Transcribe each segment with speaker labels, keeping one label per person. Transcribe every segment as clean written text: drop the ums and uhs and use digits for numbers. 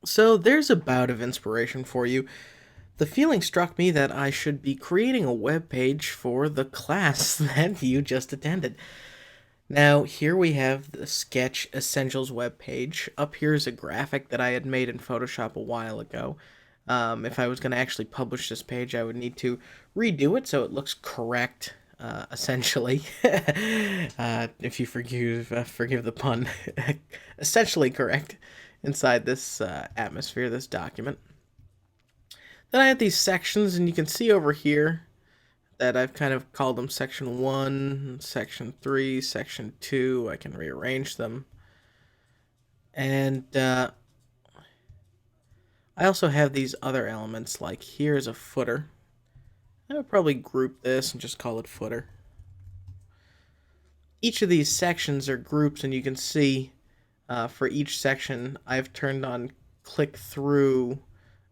Speaker 1: So there's a bout of inspiration for you. The feeling struck me that I should be creating a web page for the class that you just attended. Now, here we have the Sketch Essentials web page. Up here is a graphic that I had made in Photoshop a while ago. If I was going to actually publish this page, I would need to redo it so it looks correct, essentially. If you forgive the pun, essentially correct inside this atmosphere, this document. Then I have these sections, and you can see over here that I've kind of called them section 1, section 3, section 2. I can rearrange them. And I also have these other elements, like here's a footer. I would probably group this and just call it footer. Each of these sections are groups, and you can see for each section I've turned on click through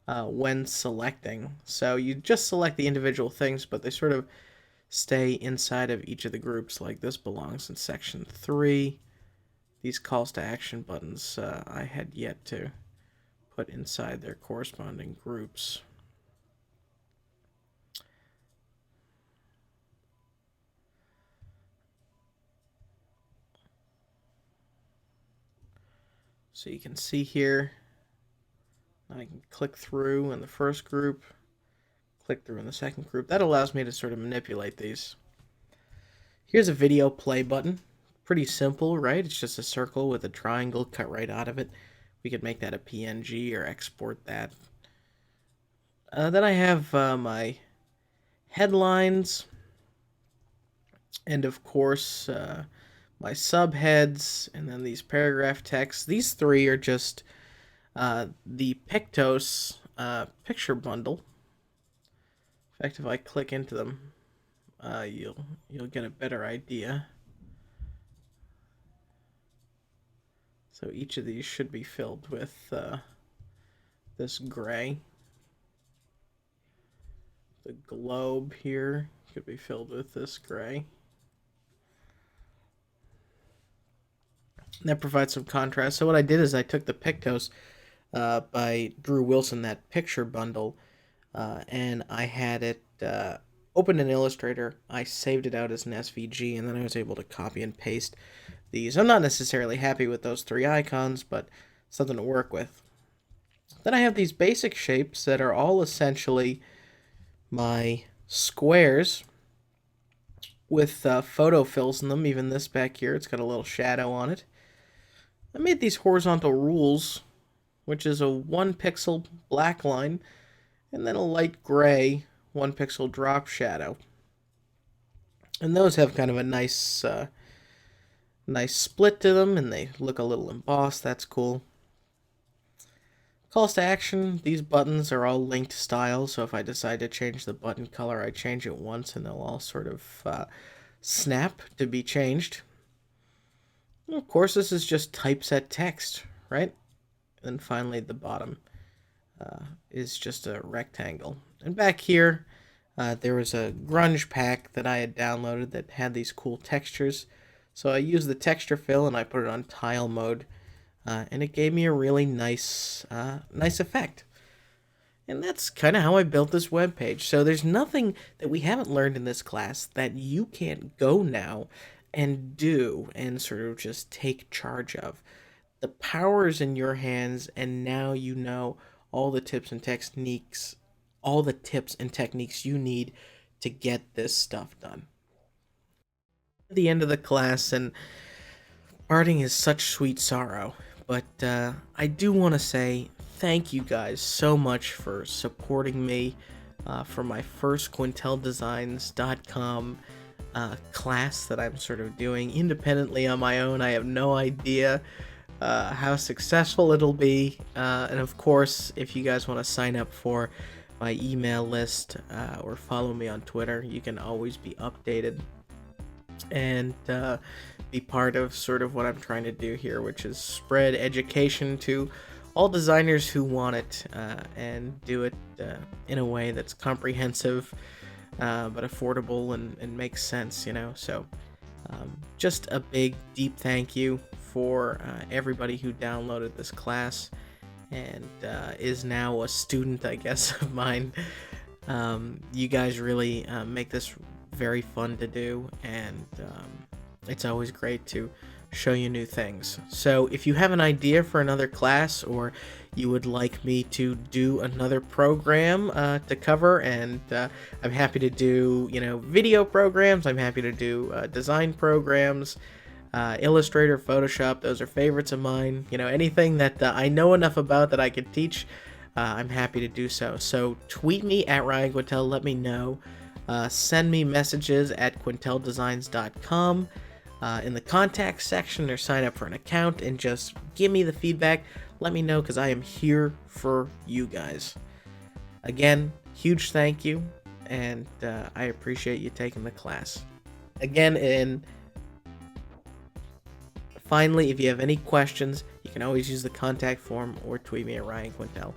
Speaker 1: when selecting. So you just select the individual things, but they sort of stay inside of each of the groups. Like this belongs in section 3. These calls to action buttons I had yet to put inside their corresponding groups. So you can see here, I can click through in the first group, click through in the second group. That allows me to sort of manipulate these. Here's a video play button. Pretty simple, right? It's just a circle with a triangle cut right out of it. We could make that a PNG or export that. Then I have my headlines, and of course my subheads, and then these paragraph texts. These three are just the Pictos picture bundle. In fact, if I click into them, you'll get a better idea. So each of these should be filled with this gray. The globe here could be filled with this gray. And that provides some contrast. So what I did is I took the Pictos by Drew Wilson, that picture bundle, and I had it open in Illustrator. I saved it out as an SVG, and then I was able to copy and paste these. I'm not necessarily happy with those three icons, but something to work with. Then I have these basic shapes that are all essentially my squares with photo fills in them. Even this back here, it's got a little shadow on it. I made these horizontal rules, which is a 1 pixel black line and then a light gray 1 pixel drop shadow. And those have kind of a nice split to them, and they look a little embossed. That's cool. Calls to action, these buttons are all linked style, so if I decide to change the button color, I change it once and they'll all sort of snap to be changed. And of course, this is just typeset text, right? And then finally, the bottom is just a rectangle. And back here, there was a grunge pack that I had downloaded that had these cool textures. So I used the texture fill and I put it on tile mode, and it gave me a really nice effect. And that's kind of how I built this web page. So there's nothing that we haven't learned in this class that you can't go now and do and sort of just take charge of. The power is in your hands, and now you know all the tips and techniques, you need to get this stuff done. At the end of the class, and parting is such sweet sorrow, but I do want to say thank you guys so much for supporting me for my first QuintelDesigns.com class that I'm sort of doing independently on my own. I have no idea how successful it'll be, and of course, if you guys want to sign up for my email list or follow me on Twitter, you can always be updated and be part of sort of what I'm trying to do here, which is spread education to all designers who want it, and do it in a way that's comprehensive but affordable and makes sense, So just a big, deep thank you for everybody who downloaded this class. and is now a student, I guess, of mine. You guys really make this very fun to do, and it's always great to show you new things. So if you have an idea for another class, or you would like me to do another program to cover, and I'm happy to do, video programs, I'm happy to do design programs, Illustrator, Photoshop, those are favorites of mine. Anything that I know enough about that I could teach, I'm happy to do so. So tweet me at Ryan Quintal, let me know. Send me messages at quinteldesigns.com in the contact section, or sign up for an account and just give me the feedback. Let me know, because I am here for you guys. Again, huge thank you, and I appreciate you taking the class. Again, and finally, if you have any questions, you can always use the contact form or tweet me at Ryan Quintal,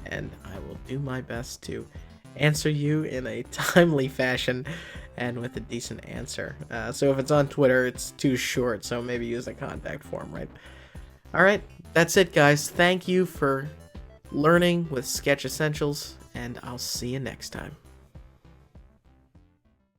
Speaker 1: and I will do my best to answer you in a timely fashion and with a decent answer. So if it's on Twitter, it's too short, so maybe use the contact form, right? Alright, that's it, guys. Thank you for learning with Sketch Essentials, and I'll see you next time.